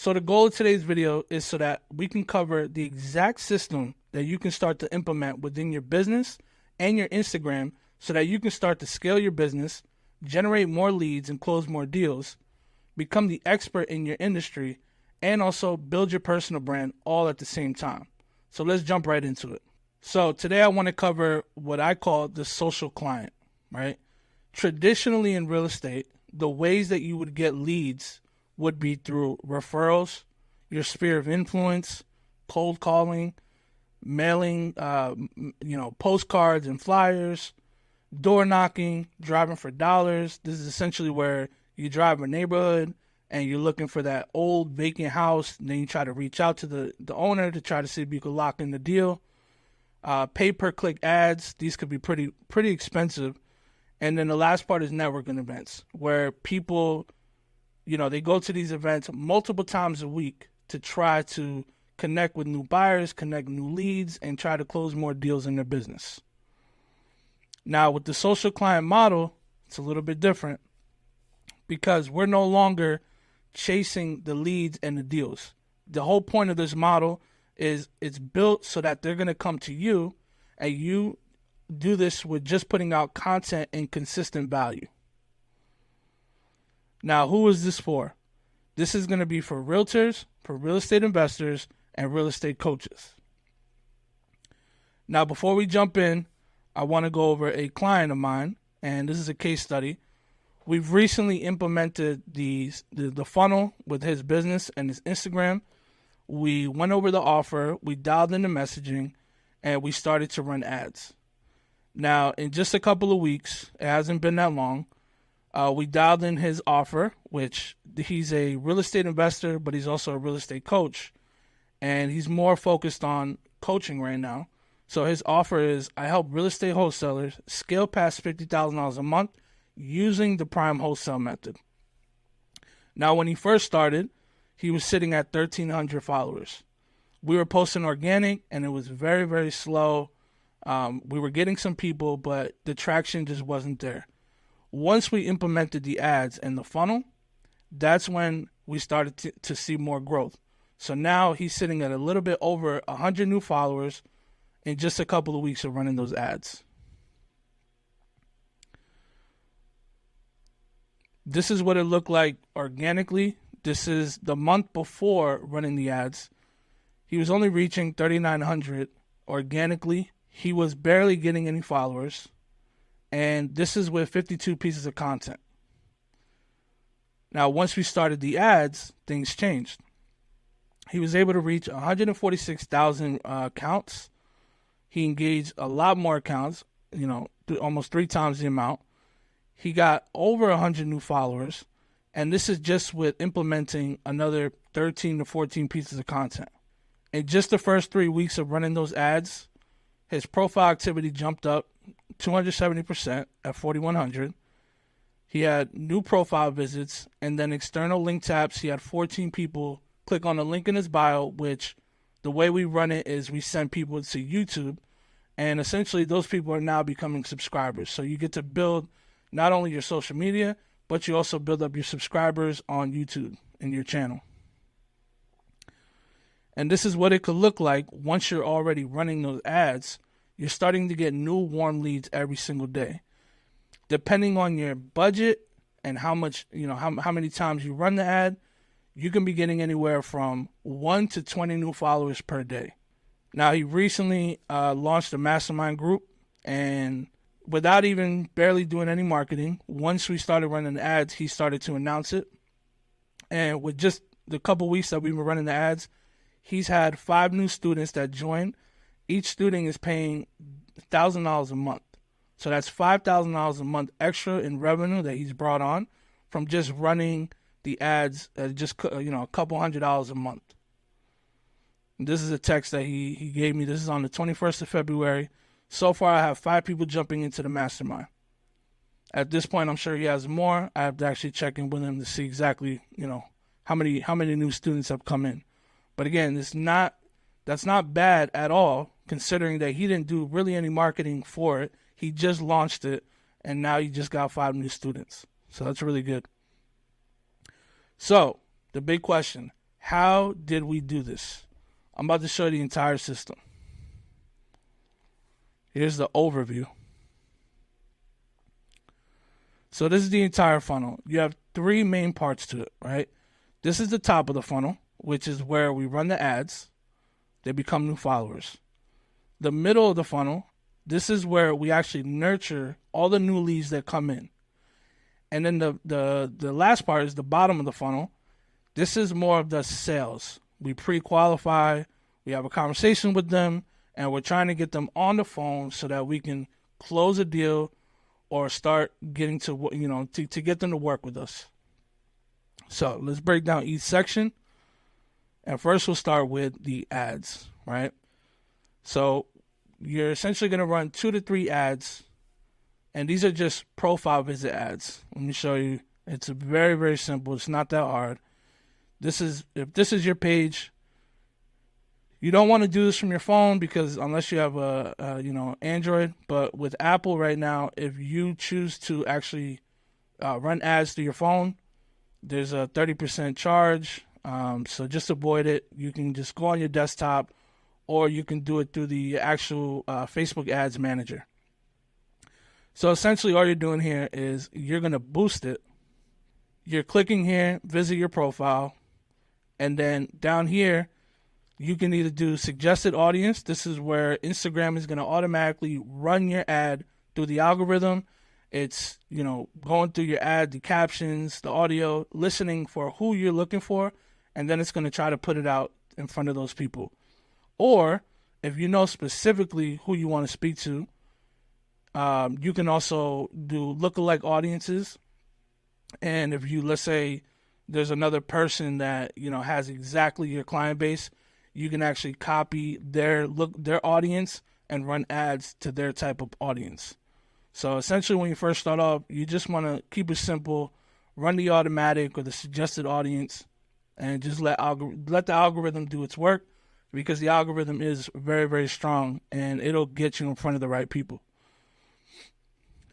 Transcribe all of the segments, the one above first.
So the goal of today's video is so that we can cover the exact system that you can start to implement within your business and your Instagram so that you can start to scale your business, generate more leads and close more deals, become the expert in your industry, and also build your personal brand all at the same time. So let's jump right into it. So today I want to cover what I call the social client, right? Traditionally in real estate, the ways that you would get leads would be through referrals, your sphere of influence, cold calling, mailing, postcards and flyers, door knocking, driving for dollars. This is essentially where you drive a neighborhood and you're looking for that old vacant house, and then you try to reach out to the owner to try to see if you could lock in the deal. Pay-per-click ads, these could be pretty expensive. And then the last part is networking events, where people, they go to these events multiple times a week to try to connect with new buyers, connect new leads, and try to close more deals in their business. Now, with the social client model, it's a little bit different because we're no longer chasing the leads and the deals. The whole point of this model is it's built so that they're going to come to you, and you do this with just putting out content and consistent value. Now, who is this for? This is going to be for realtors, for real estate investors, and real estate coaches. Now, before we jump in, I want to go over a client of mine, and this is a case study. We've recently implemented the funnel with his business and his Instagram. We went over the offer, we dialed in the messaging, and we started to run ads. Now, in just a couple of weeks, it hasn't been that long, we dialed in his offer, which he's a real estate investor, but he's also a real estate coach, and he's more focused on coaching right now. So his offer is, I help real estate wholesalers scale past $50,000 a month using the prime wholesale method. Now, when he first started, he was sitting at 1,300 followers. We were posting organic, and it was very, very slow. We were getting some people, but the traction just wasn't there. Once we implemented the ads and the funnel, that's when we started to see more growth. So now he's sitting at a little bit over 100 new followers in just a couple of weeks of running those ads. This is what it looked like organically. This is the month before running the ads. He was only reaching 3,900 organically. He was barely getting any followers. And this is with 52 pieces of content. Now, once we started the ads, things changed. He was able to reach 146,000 accounts. He engaged a lot more accounts, almost 3 times the amount. He got over 100 new followers, and this is just with implementing another 13 to 14 pieces of content. In just the first 3 weeks of running those ads, his profile activity jumped up 270% at 4,100. He had new profile visits, and then external link taps. He had 14 people click on the link in his bio, which the way we run it is we send people to YouTube, and essentially those people are now becoming subscribers. So you get to build not only your social media, but you also build up your subscribers on YouTube in your channel. And this is what it could look like once you're already running those ads. You're starting to get new warm leads every single day. Depending on your budget and how much, how many times you run the ad, you can be getting anywhere from 1 to 20 new followers per day. Now, he recently launched a mastermind group, and without even barely doing any marketing, once we started running the ads, he started to announce it. And with just the couple weeks that we've been running the ads, he's had 5 new students that joined. Each student is paying $1,000 a month. So that's $5,000 a month extra in revenue that he's brought on from just running the ads at just a couple $100 a month. And this is a text that he gave me. This is on the 21st of February. So far, I have 5 people jumping into the mastermind. At this point, I'm sure he has more. I have to actually check in with him to see exactly, how many new students have come in. But again, that's not bad at all, considering that he didn't do really any marketing for it. He just launched it, and now he just got 5 new students. So that's really good. So the big question, how did we do this? I'm about to show you the entire system. Here's the overview. So this is the entire funnel. You have 3 main parts to it, right? This is the top of the funnel, which is where we run the ads. They become new followers. The middle of the funnel, this is where we actually nurture all the new leads that come in. And then the last part is the bottom of the funnel. This is more of the sales. We pre-qualify, we have a conversation with them, and we're trying to get them on the phone so that we can close a deal or start getting to, to get them to work with us. So let's break down each section. And first we'll start with the ads, right? So you're essentially going to run 2 to 3 ads. And these are just profile visit ads. Let me show you. It's very, very simple. It's not that hard. If this is your page, you don't want to do this from your phone because unless you have Android, but with Apple right now, if you choose to actually run ads through your phone, there's a 30% charge. So just avoid it. You can just go on your desktop, or you can do it through the actual Facebook Ads Manager. So essentially all you're doing here is you're going to boost it. You're clicking here, visit your profile, and then down here, you can either do suggested audience. This is where Instagram is going to automatically run your ad through the algorithm. It's, going through your ad, the captions, the audio, listening for who you're looking for, and then it's going to try to put it out in front of those people. Or if you know specifically who you want to speak to, you can also do lookalike audiences. And if let's say there's another person that, has exactly your client base, you can actually copy their audience and run ads to their type of audience. So essentially when you first start off, you just want to keep it simple, run the automatic or the suggested audience, and just let the algorithm do its work, because the algorithm is very, very strong and it'll get you in front of the right people.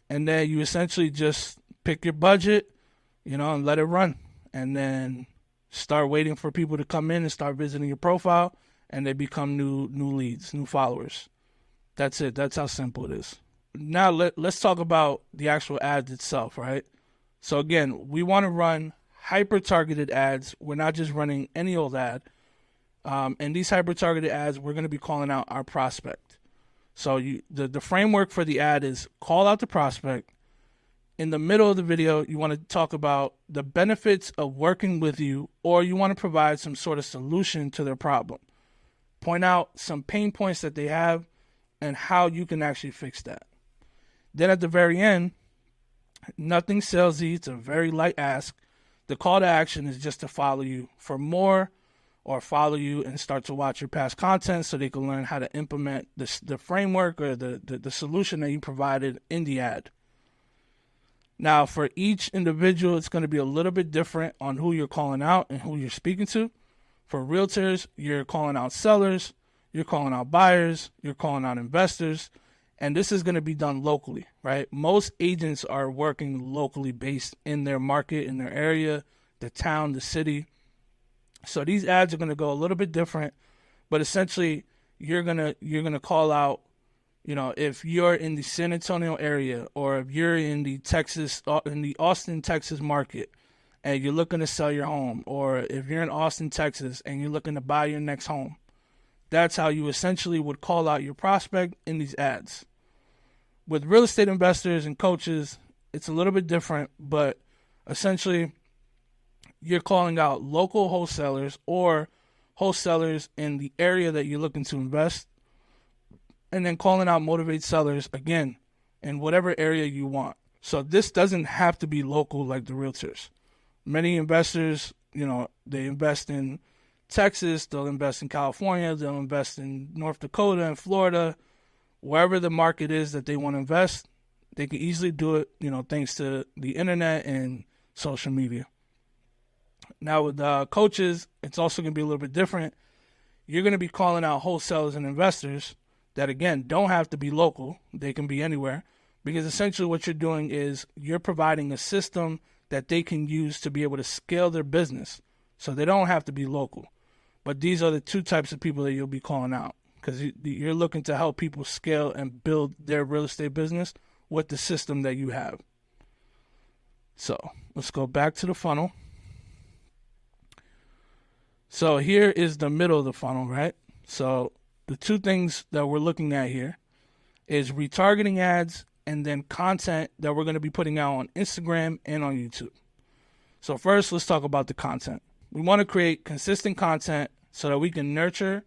And then you essentially just pick your budget, and let it run. And then start waiting for people to come in and start visiting your profile, and they become new leads, new followers. That's it. That's how simple it is. Now let's talk about the actual ads itself, right? So again, we want to run hyper-targeted ads. We're not just running any old ad. And these hyper-targeted ads, we're going to be calling out our prospect. So the framework for the ad is call out the prospect. In the middle of the video, you want to talk about the benefits of working with you, or you want to provide some sort of solution to their problem. Point out some pain points that they have and how you can actually fix that. Then at the very end, nothing salesy. It's a very light ask. The call to action is just to follow you for more, or follow you and start to watch your past content so they can learn how to implement the framework or the solution that you provided in the ad. Now, for each individual, it's going to be a little bit different on who you're calling out and who you're speaking to. For realtors, you're calling out sellers, you're calling out buyers, you're calling out investors, and this is going to be done locally, right? Most agents are working locally based in their market, in their area, the town, the city. So these ads are going to go a little bit different, but essentially you're going to call out, if you're in the San Antonio area, or if you're in the Austin, Texas market, and you're looking to sell your home, or if you're in Austin, Texas, and you're looking to buy your next home, that's how you essentially would call out your prospect in these ads. With real estate investors and coaches, it's a little bit different, but essentially you're calling out local wholesalers or wholesalers in the area that you're looking to invest, and then calling out motivate sellers, again, in whatever area you want. So this doesn't have to be local like the realtors. Many investors, they invest in Texas, they'll invest in California, they'll invest in North Dakota and Florida. Wherever the market is that they want to invest, they can easily do it, thanks to the internet and social media. Now with coaches, it's also going to be a little bit different. You're going to be calling out wholesalers and investors that, again, don't have to be local. They can be anywhere, because essentially what you're doing is you're providing a system that they can use to be able to scale their business. So they don't have to be local. But these are the two types of people that you'll be calling out, because you're looking to help people scale and build their real estate business with the system that you have. So let's go back to the funnel. So here is the middle of the funnel, right? So the two things that we're looking at here is retargeting ads and then content that we're going to be putting out on Instagram and on YouTube. So first, let's talk about the content. We want to create consistent content so that we can nurture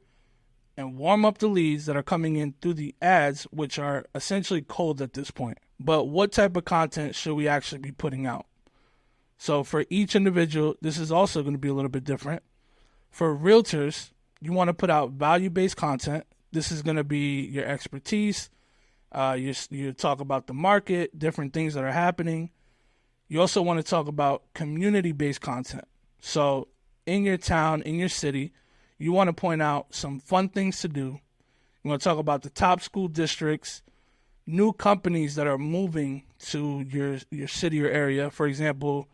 and warm up the leads that are coming in through the ads, which are essentially cold at this point. But what type of content should we actually be putting out? So for each individual, this is also going to be a little bit different. For realtors, you want to put out value-based content. This is going to be your expertise. You talk about the market, different things that are happening. You also want to talk about community-based content. So in your town, in your city, you want to point out some fun things to do. You want to talk about the top school districts, new companies that are moving to your city or area. For example,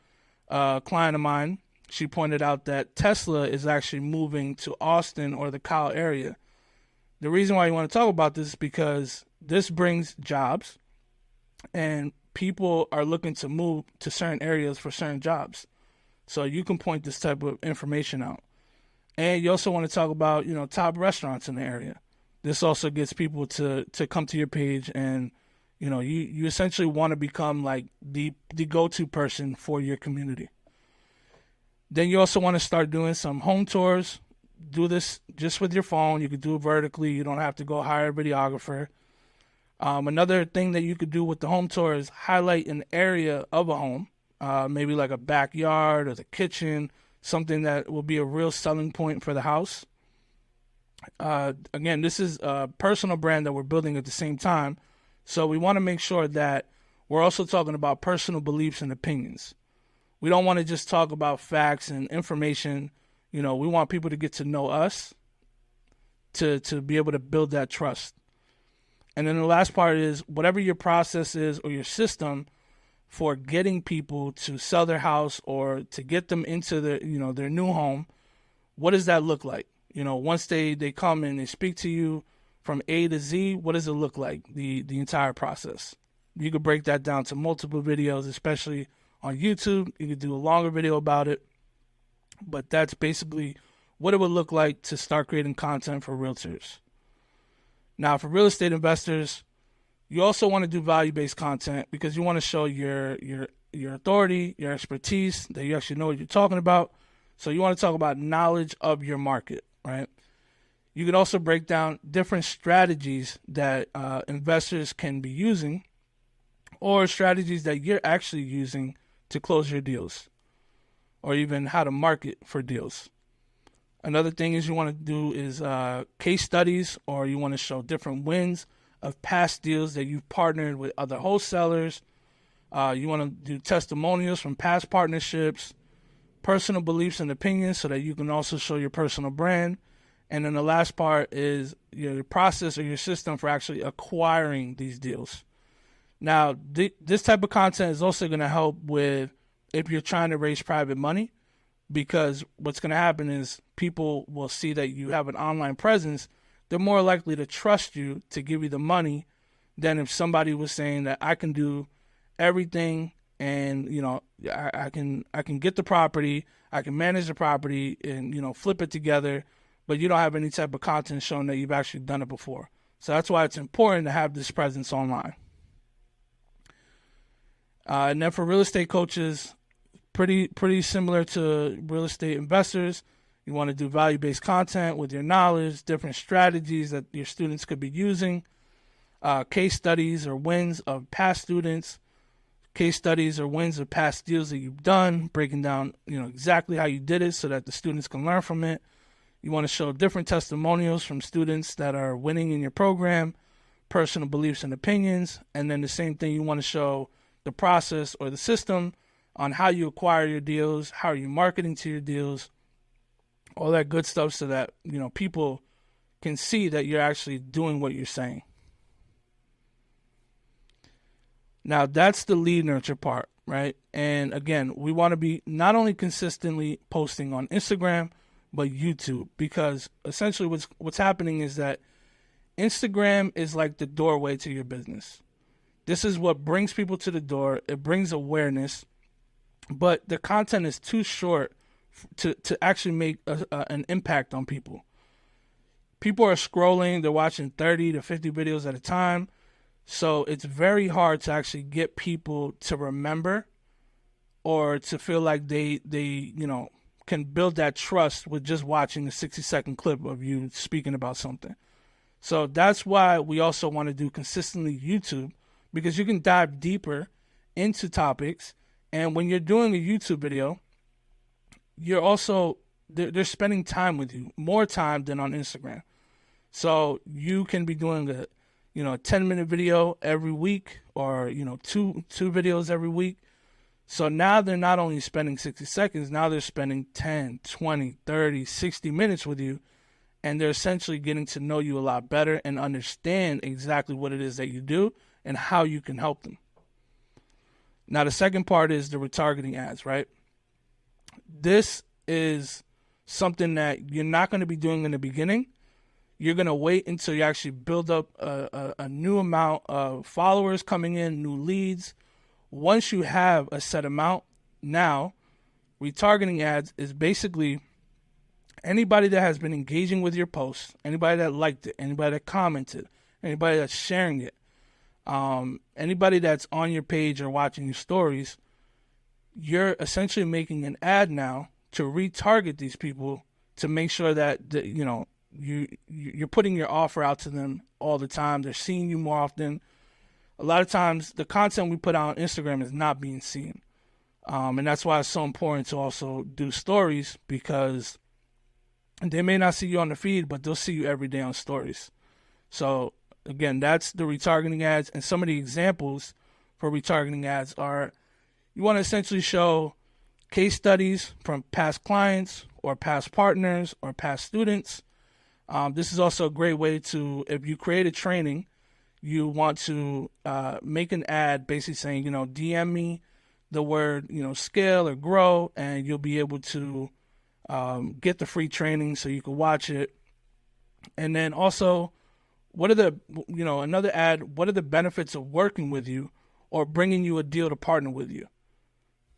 a client of mine, she pointed out that Tesla is actually moving to Austin or the Kyle area. The reason why you want to talk about this is because this brings jobs, and people are looking to move to certain areas for certain jobs. So you can point this type of information out. And you also want to talk about, top restaurants in the area. This also gets people to come to your page, and, you essentially want to become like the go-to person for your community. Then you also want to start doing some home tours. Do this just with your phone. You could do it vertically. You don't have to go hire a videographer. Another thing that you could do with the home tour is highlight an area of a home, maybe like a backyard or the kitchen, something that will be a real selling point for the house. Again, this is a personal brand that we're building at the same time. So we want to make sure that we're also talking about personal beliefs and opinions. We don't want to just talk about facts and information. We want people to get to know us to be able to build that trust. And then the last part is whatever your process is or your system for getting people to sell their house or to get them into their new home, what does that look like? Once they come and they speak to you from A to Z, what does it look like, the entire process? You could break that down to multiple videos, especially on YouTube. You could do a longer video about it. But that's basically what it would look like to start creating content for realtors. Now, for real estate investors, you also want to do value-based content because you want to show your authority, your expertise, that you actually know what you're talking about. So you want to talk about knowledge of your market, right? You could also break down different strategies that investors can be using, or strategies that you're actually using to close your deals, or even how to market for deals. Another thing is you want to do is case studies, or you want to show different wins of past deals that you've partnered with other wholesalers. You want to do testimonials from past partnerships, personal beliefs and opinions so that you can also show your personal brand. And then the last part is your process or your system for actually acquiring these deals. Now, this type of content is also going to help with if you're trying to raise private money, because what's going to happen is people will see that you have an online presence. They're more likely to trust you to give you the money than if somebody was saying that I can do everything and, I can get the property, I can manage the property and, flip it together, but you don't have any type of content showing that you've actually done it before. So that's why it's important to have this presence online. And then for real estate coaches, pretty similar to real estate investors. You want to do value-based content with your knowledge, different strategies that your students could be using, case studies or wins of past students, case studies or wins of past deals that you've done, breaking down exactly how you did it so that the students can learn from it. You want to show different testimonials from students that are winning in your program, personal beliefs and opinions, and then the same thing, you want to show the process or the system on how you acquire your deals, how are you marketing to your deals, all that good stuff so that, people can see that you're actually doing what you're saying. Now, that's the lead nurture part, right? And again, we want to be not only consistently posting on Instagram, but YouTube, because essentially what's happening is that Instagram is like the doorway to your business. This is what brings people to the door. It brings awareness, but the content is too short to actually make an impact on people. People are scrolling, they're watching 30 to 50 videos at a time. So it's very hard to actually get people to remember or to feel like they can build that trust with just watching a 60-second clip of you speaking about something. So that's why we also want to do consistently YouTube, because you can dive deeper into topics. And when you're doing a YouTube video, you're also, they're spending time with you, more time than on Instagram. So you can be doing a 10-minute video every week, or, two videos every week. So now they're not only spending 60 seconds, now they're spending 10, 20, 30, 60 minutes with you. And they're essentially getting to know you a lot better and understand exactly what it is that you do and how you can help them. Now, the second part is the retargeting ads, right? This is something that you're not going to be doing in the beginning. You're going to wait until you actually build up a new amount of followers coming in, new leads. Once you have a set amount, now retargeting ads is basically anybody that has been engaging with your post, anybody that liked it, anybody that commented, anybody that's sharing it, anybody that's on your page or watching your stories, you're essentially making an ad now to retarget these people to make sure that you're putting your offer out to them all the time. They're seeing you more often. A lot of times, the content we put out on Instagram is not being seen, and that's why it's so important to also do stories, because they may not see you on the feed, but they'll see you every day on stories. So again, that's the retargeting ads. And some of the examples for retargeting ads are, you want to essentially show case studies from past clients or past partners or past students. This is also a great way to, if you create a training, you want to make an ad basically saying, DM me the word, scale or grow, and you'll be able to get the free training so you can watch it. And then also, what are the, another ad, what are the benefits of working with you or bringing you a deal to partner with you?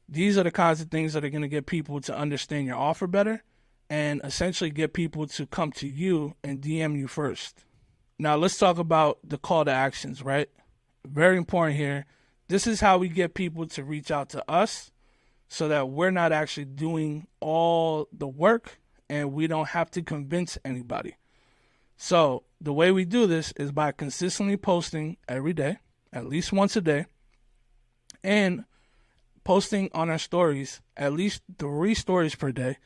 These are the kinds of things that are going to get people to understand your offer better and essentially get people to come to you and DM you first. Now, let's talk about the call to actions, right? Very important here. This is how we get people to reach out to us, so that we're not actually doing all the work and we don't have to convince anybody. So the way we do this is by consistently posting every day, at least once a day, and posting on our stories at least 3 stories per day.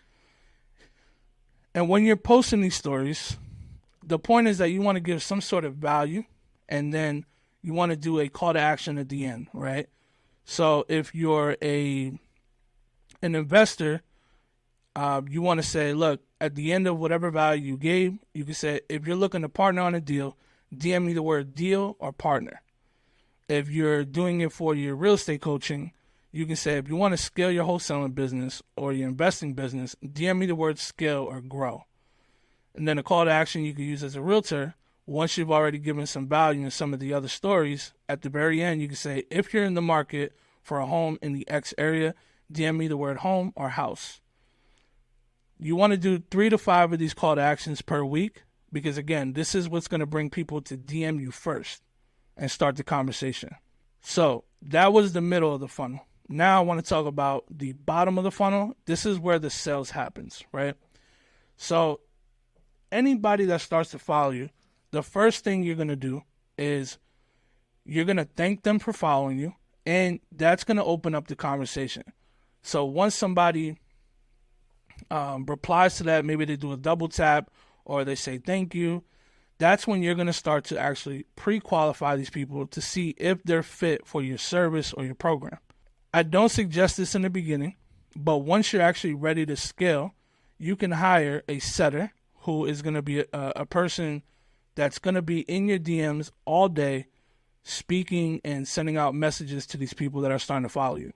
And when you're posting these stories, the point is that you want to give some sort of value, and then you want to do a call to action at the end, right? So if you're an investor, you want to say, look, at the end of whatever value you gave, you can say, if you're looking to partner on a deal, DM me the word deal or partner. If you're doing it for your real estate coaching, you can say, if you want to scale your wholesaling business or your investing business, DM me the word scale or grow. And then a call to action you can use as a realtor, once you've already given some value in some of the other stories, at the very end, you can say, if you're in the market for a home in the X area, DM me the word home or house. You want to do 3 to 5 of these call to actions per week, because again, this is what's going to bring people to DM you first and start the conversation. So that was the middle of the funnel. Now I want to talk about the bottom of the funnel. This is where the sales happens, right? So anybody that starts to follow you, the first thing you're going to do is you're going to thank them for following you, and that's going to open up the conversation. So once somebody replies to that, maybe they do a double tap or they say thank you, that's when you're going to start to actually pre-qualify these people to see if they're fit for your service or your program. I don't suggest this in the beginning, but once you're actually ready to scale, you can hire a setter who is going to be a person that's going to be in your DMs all day, speaking and sending out messages to these people that are starting to follow you.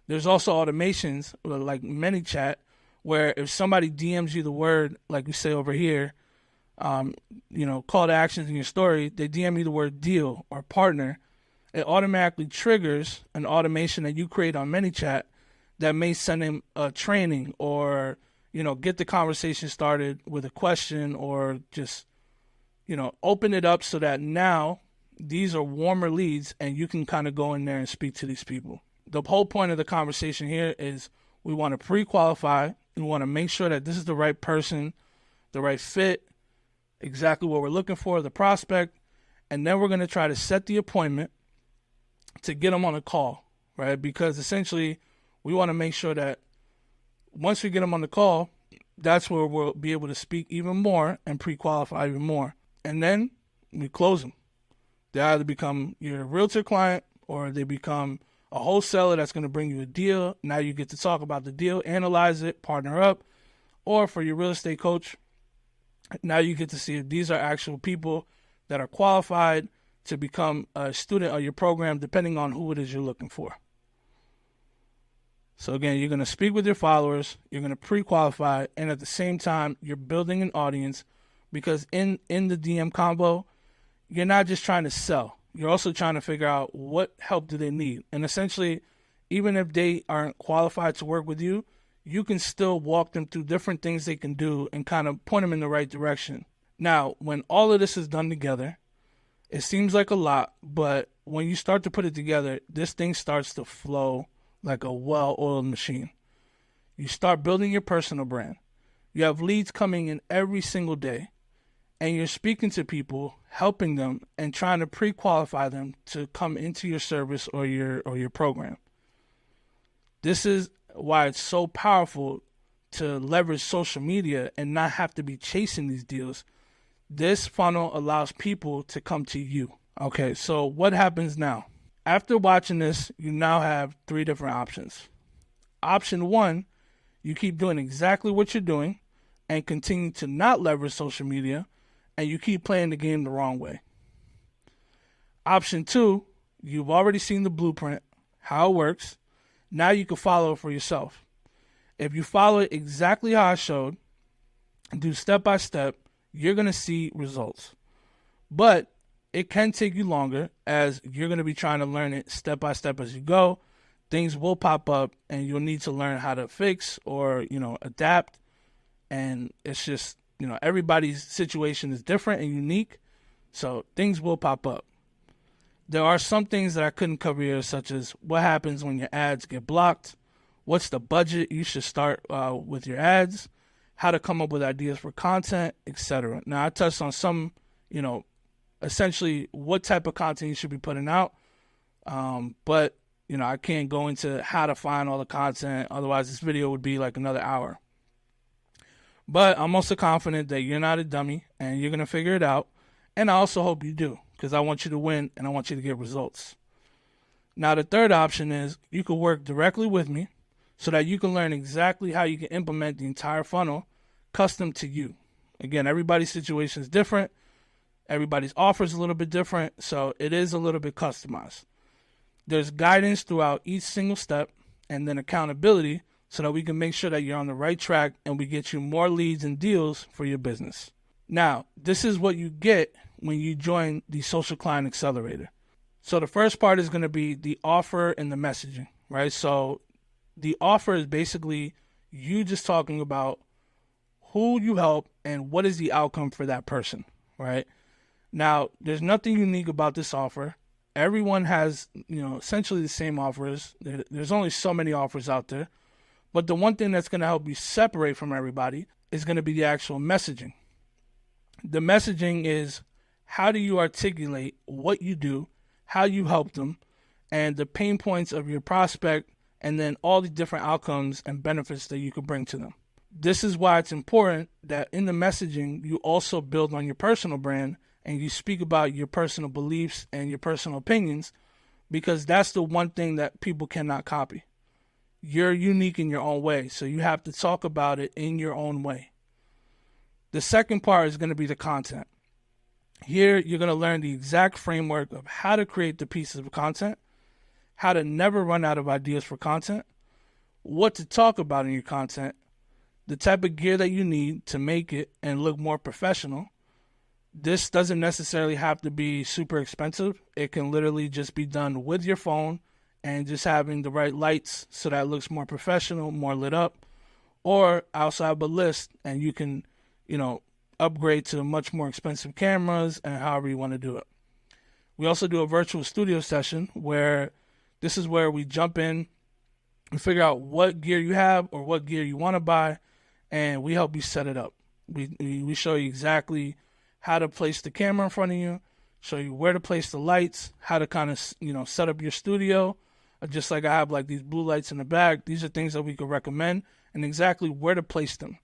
There's also automations like ManyChat, where if somebody DMs you the word, like we say over here, call to actions in your story, they DM you the word deal or partner, it automatically triggers an automation that you create on ManyChat that may send him a training or, get the conversation started with a question or just, open it up so that now these are warmer leads and you can kind of go in there and speak to these people. The whole point of the conversation here is we want to pre-qualify. We want to make sure that this is the right person, the right fit, exactly what we're looking for, the prospect, and then we're going to try to set the appointment to get them on a call, right? Because essentially we want to make sure that once we get them on the call, that's where we'll be able to speak even more and pre-qualify even more. And then we close them. They either become your realtor client or they become a wholesaler that's going to bring you a deal. Now you get to talk about the deal, analyze it, partner up. Or for your real estate coach, now you get to see if these are actual people that are qualified to become a student of your program, depending on who it is you're looking for. So again, you're going to speak with your followers, you're going to pre-qualify, and at the same time, you're building an audience, because in the DM combo, you're not just trying to sell. You're also trying to figure out what help do they need. And essentially, even if they aren't qualified to work with you, you can still walk them through different things they can do and kind of point them in the right direction. Now, when all of this is done together, it seems like a lot, but when you start to put it together, this thing starts to flow like a well-oiled machine. You start building your personal brand. You have leads coming in every single day, and you're speaking to people, helping them, and trying to pre-qualify them to come into your service or your program. This is why it's so powerful to leverage social media and not have to be chasing these deals. This funnel allows people to come to you. Okay, so what happens now? After watching this, you now have 3 different options. Option 1, you keep doing exactly what you're doing and continue to not leverage social media, and you keep playing the game the wrong way. Option 2, you've already seen the blueprint, how it works. Now you can follow it for yourself. If you follow it exactly how I showed, do step by step, you're going to see results. But it can take you longer, as you're going to be trying to learn it step by step as you go. Things will pop up and you'll need to learn how to fix or, adapt. And it's just, everybody's situation is different and unique. So things will pop up. There are some things that I couldn't cover here, such as what happens when your ads get blocked, what's the budget you should start with your ads, how to come up with ideas for content, etc. Now, I touched on some, essentially what type of content you should be putting out, but, I can't go into how to find all the content. Otherwise, this video would be like another hour. But I'm also confident that you're not a dummy and you're going to figure it out. And I also hope you do, because I want you to win and I want you to get results. Now, the third option is you can work directly with me so that you can learn exactly how you can implement the entire funnel custom to you. Again, everybody's situation is different. Everybody's offer is a little bit different, so it is a little bit customized. There's guidance throughout each single step and then accountability so that we can make sure that you're on the right track and we get you more leads and deals for your business. Now, this is what you get when you join the Social Client Accelerator. So the first part is going to be the offer and the messaging, right? So the offer is basically you just talking about who you help and what is the outcome for that person, right? Now, there's nothing unique about this offer. Everyone has, essentially the same offers. There's only so many offers out there. But the one thing that's going to help you separate from everybody is going to be the actual messaging. The messaging is how do you articulate what you do, how you help them, and the pain points of your prospect, and then all the different outcomes and benefits that you can bring to them. This is why it's important that in the messaging, you also build on your personal brand and you speak about your personal beliefs and your personal opinions, because that's the one thing that people cannot copy. You're unique in your own way, so you have to talk about it in your own way. The second part is going to be the content. Here, you're going to learn the exact framework of how to create the pieces of content, how to never run out of ideas for content, what to talk about in your content, the type of gear that you need to make it and look more professional. This doesn't necessarily have to be super expensive. It can literally just be done with your phone and just having the right lights so that it looks more professional, more lit up. Or I also have a list, and you can, upgrade to much more expensive cameras and however you want to do it. We also do a virtual studio session where this is where we jump in and figure out what gear you have or what gear you want to buy, and we help you set it up. We show you exactly how to place the camera in front of you, show you where to place the lights, how to kind of, set up your studio. Just like I have like these blue lights in the back, these are things that we could recommend and exactly where to place them.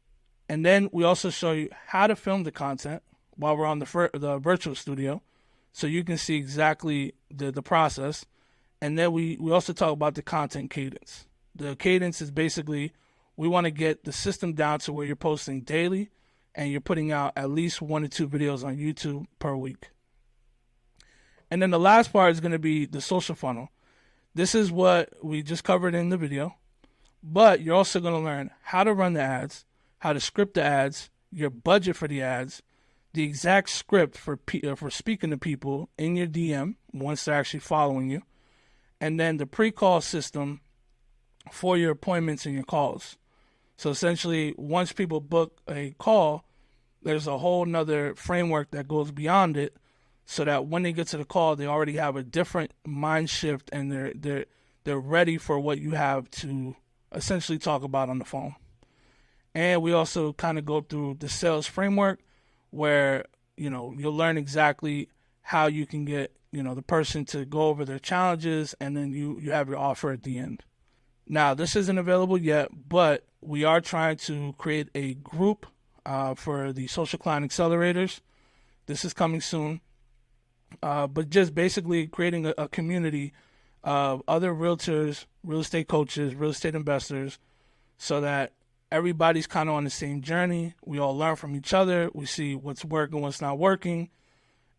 And then we also show you how to film the content while we're on the virtual studio, so you can see exactly the process. And then we also talk about the content cadence. The cadence is basically, we want to get the system down to where you're posting daily and you're putting out at least 1 to 2 videos on YouTube per week. And then the last part is going to be the social funnel. This is what we just covered in the video, but you're also going to learn how to run the ads, how to script the ads, your budget for the ads, the exact script for speaking to people in your DM once they're actually following you, and then the pre-call system for your appointments and your calls. So essentially, once people book a call, there's a whole nother framework that goes beyond it, so that when they get to the call, they already have a different mind shift and they're ready for what you have to essentially talk about on the phone. And we also kind of go through the sales framework where, you'll learn exactly how you can get, the person to go over their challenges, and then you have your offer at the end. Now, this isn't available yet, but we are trying to create a group for the Social Client Accelerators. This is coming soon. But just basically creating a community of other realtors, real estate coaches, real estate investors, so that everybody's kind of on the same journey. We all learn from each other. We see what's working, what's not working,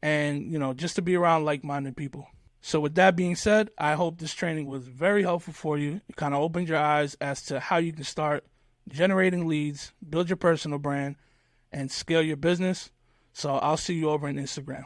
and, just to be around like-minded people. So with that being said, I hope this training was very helpful for you. It kind of opened your eyes as to how you can start generating leads, build your personal brand, and scale your business. So I'll see you over on Instagram.